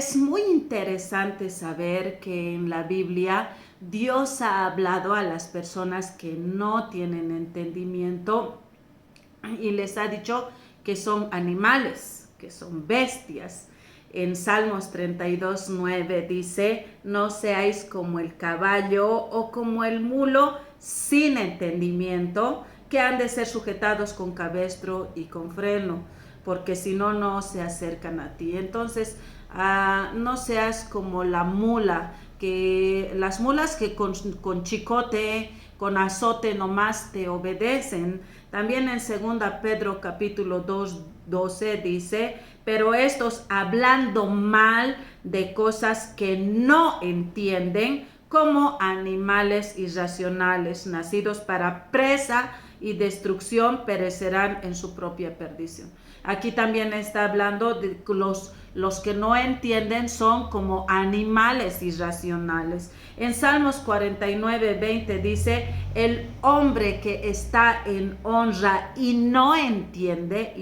Es muy interesante saber que en la Biblia Dios ha hablado a las personas que no tienen entendimiento y les ha dicho que son animales, que son bestias. En Salmos 32:9 dice: no seáis como el caballo o como el mulo sin entendimiento, que han de ser sujetados con cabestro y con freno, porque si no, no se acercan a ti. Entonces, no seas como la mula, que las mulas que con chicote, con azote nomás te obedecen. También en 2 Pedro capítulo 2:12 dice: pero estos, hablando mal de cosas que no entienden, como animales irracionales, nacidos para presa y destrucción, perecerán en su propia perdición. Aquí también está hablando de los que no entienden son como animales irracionales. En Salmos 49:20 dice: el hombre que está en honra y no entiende,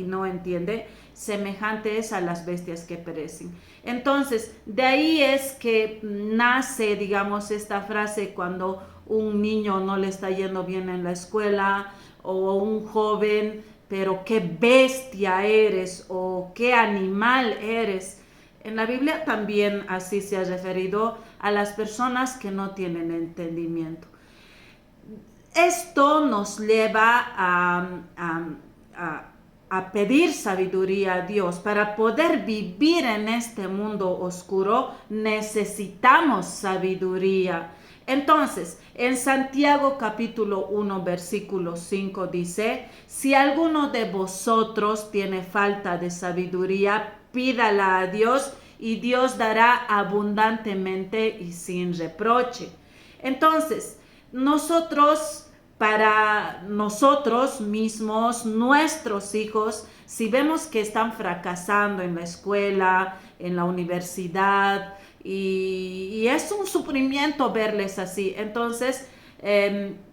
semejante es a las bestias que perecen. Entonces, de ahí es que nace, digamos, esta frase cuando un niño no le está yendo bien en la escuela, o un joven: pero qué bestia eres, o qué animal eres. En la Biblia también así se ha referido a las personas que no tienen entendimiento. Esto nos lleva a pedir sabiduría a Dios. Para poder vivir en este mundo oscuro necesitamos sabiduría. Entonces, en Santiago capítulo 1 versículo 5 dice: si alguno de vosotros tiene falta de sabiduría, pídala a Dios, y Dios dará abundantemente y sin reproche. Entonces, para nosotros mismos, nuestros hijos, si vemos que están fracasando en la escuela, en la universidad, y es un sufrimiento verles así, entonces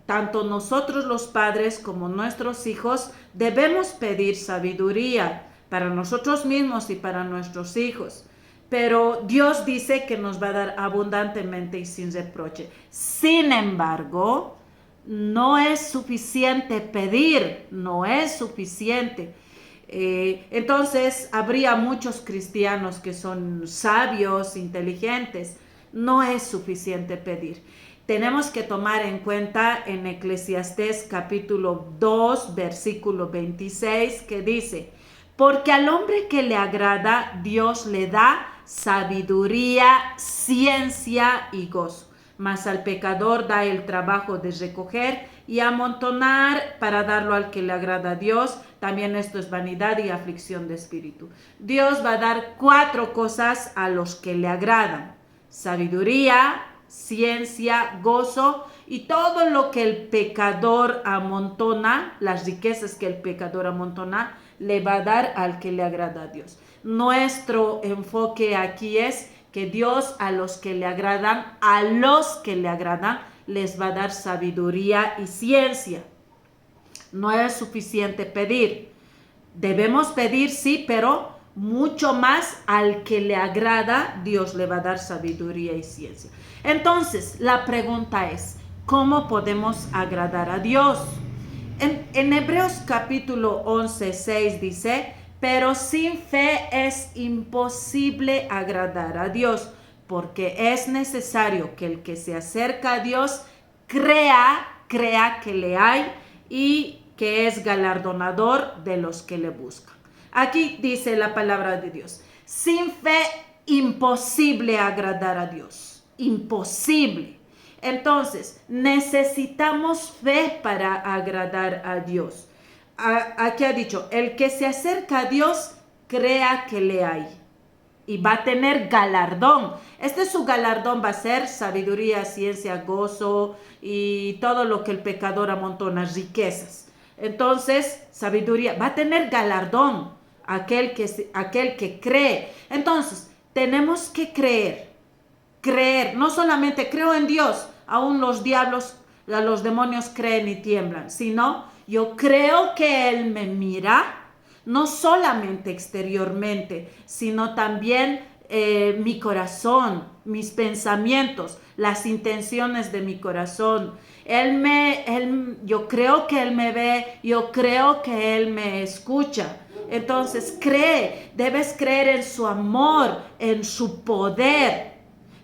tanto nosotros los padres como nuestros hijos debemos pedir sabiduría para nosotros mismos y para nuestros hijos. Pero Dios dice que nos va a dar abundantemente y sin reproche. Sin embargo, no es suficiente pedir, no es suficiente. Entonces, habría muchos cristianos que son sabios, inteligentes. No es suficiente pedir. Tenemos que tomar en cuenta en Eclesiastés capítulo 2, versículo 26, que dice: porque al hombre que le agrada, Dios le da sabiduría, ciencia y gozo. Mas al pecador da el trabajo de recoger y amontonar para darlo al que le agrada a Dios. También esto es vanidad y aflicción de espíritu. Dios va a dar 4 cosas a los que le agradan: sabiduría, ciencia, gozo, y todo lo que el pecador amontona, las riquezas que el pecador amontona, le va a dar al que le agrada a Dios. Nuestro enfoque aquí es que Dios a los que le agradan, les va a dar sabiduría y ciencia. No es suficiente pedir. Debemos pedir, sí, pero mucho más al que le agrada, Dios le va a dar sabiduría y ciencia. Entonces, la pregunta es: ¿cómo podemos agradar a Dios? En Hebreos capítulo 11:6 dice: pero sin fe es imposible agradar a Dios, porque es necesario que el que se acerca a Dios crea que le hay y que es galardonador de los que le buscan. Aquí dice la palabra de Dios: sin fe, imposible agradar a Dios. Imposible. Entonces, necesitamos fe para agradar a Dios. Aquí ha dicho: el que se acerca a Dios, crea que le hay y va a tener galardón. Su galardón va a ser sabiduría, ciencia, gozo y todo lo que el pecador amontona, riquezas. Entonces, sabiduría, va a tener galardón aquel que cree. Entonces, tenemos que creer, no solamente creo en Dios, aún los demonios creen y tiemblan, sino yo creo que Él me mira, no solamente exteriormente, sino también mi corazón, mis pensamientos, las intenciones de mi corazón. Yo creo que Él me ve, yo creo que Él me escucha. Entonces debes creer en su amor, en su poder.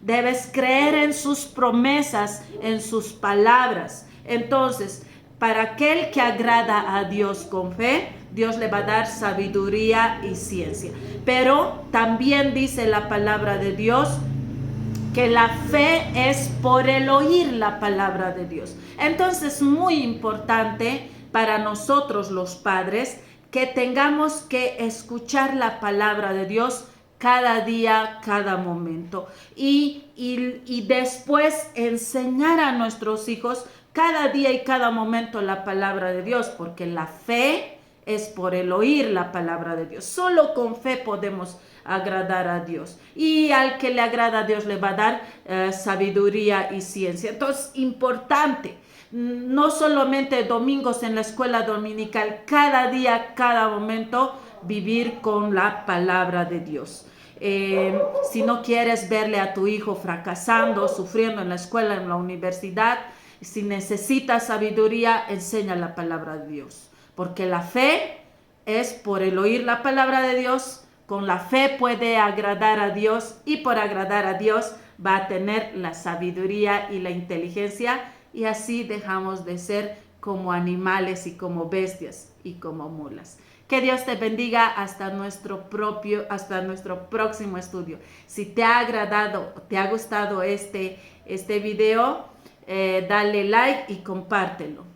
Debes creer en sus promesas, en sus palabras. Entonces, para aquel que agrada a Dios con fe, Dios le va a dar sabiduría y ciencia. Pero también dice la palabra de Dios que la fe es por el oír la palabra de Dios. Entonces, muy importante para nosotros los padres que tengamos que escuchar la palabra de Dios cada día, cada momento. Y después enseñar a nuestros hijos cada día y cada momento la palabra de Dios, porque la fe es por el oír la palabra de Dios. Solo con fe podemos agradar a Dios. Y al que le agrada a Dios le va a dar sabiduría y ciencia. Entonces, importante. No solamente domingos en la escuela dominical, cada día, cada momento, vivir con la palabra de Dios. Si no quieres verle a tu hijo fracasando, sufriendo en la escuela, en la universidad, si necesitas sabiduría, enseña la palabra de Dios. Porque la fe es por el oír la palabra de Dios. Con la fe puede agradar a Dios y por agradar a Dios va a tener la sabiduría y la inteligencia y así dejamos de ser como animales y como bestias y como mulas. Que Dios te bendiga hasta nuestro próximo estudio. Si te ha agradado, te ha gustado este video, dale like y compártelo.